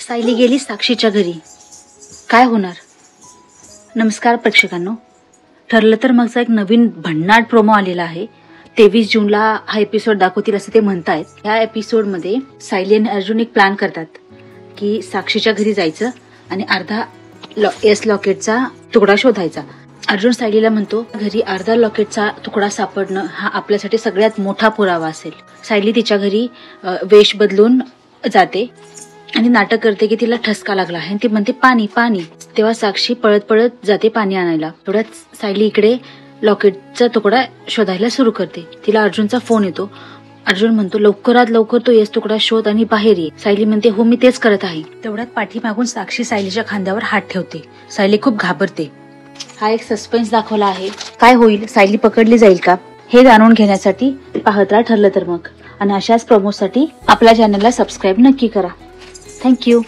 सायली गेली साक्षीच्या घरी. काय होणार? नमस्कार प्रेक्षकांनो. ठरलं तर मगचा एक नवीन भन्नाट प्रोमो आलेला आहे. 23 जूनला हा एपिसोड दाखवतील असं ते म्हणतायत. ह्या एपिसोडमध्ये सायली आणि अर्जुन एक प्लॅन करतात की साक्षीच्या घरी जायचं आणि अर्धा एस लॉकेटचा तुकडा शोधायचा. अर्जुन सायलीला म्हणतो, घरी अर्धा लॉकेटचा तुकडा सापडणं हा आपल्यासाठी सगळ्यात मोठा पुरावा असेल. सायली तिच्या घरी वेश बदलून जाते आणि नाटक करते की तिला ठसका लागला आहे. ती म्हणते पाणी पाणी. तेव्हा साक्षी पळत पळत जाते पाणी आणायला. तेवढ्यात सायली इकडे लॉकेटचा तुकडा शोधायला सुरू करते. तिला अर्जुनचा फोन येतो. अर्जुन म्हणतो, लवकरात लवकर तो येस तुकडा शोध आणि बाहेर ये. सायली म्हणते, हो मी तेच करत आहे. तेवढ्यात पाठीमागून साक्षी सायलीच्या खांद्यावर हात ठेवते. सायली खूप घाबरते. हा एक सस्पेन्स दाखवला आहे. काय होईल? सायली पकडली जाईल का? हे जाणून घेण्यासाठी पाहत राहा ठरलं तर मग. आणि अशाच प्रोमोसाठी आपल्या चॅनलला सबस्क्राईब नक्की करा. थँक्यू.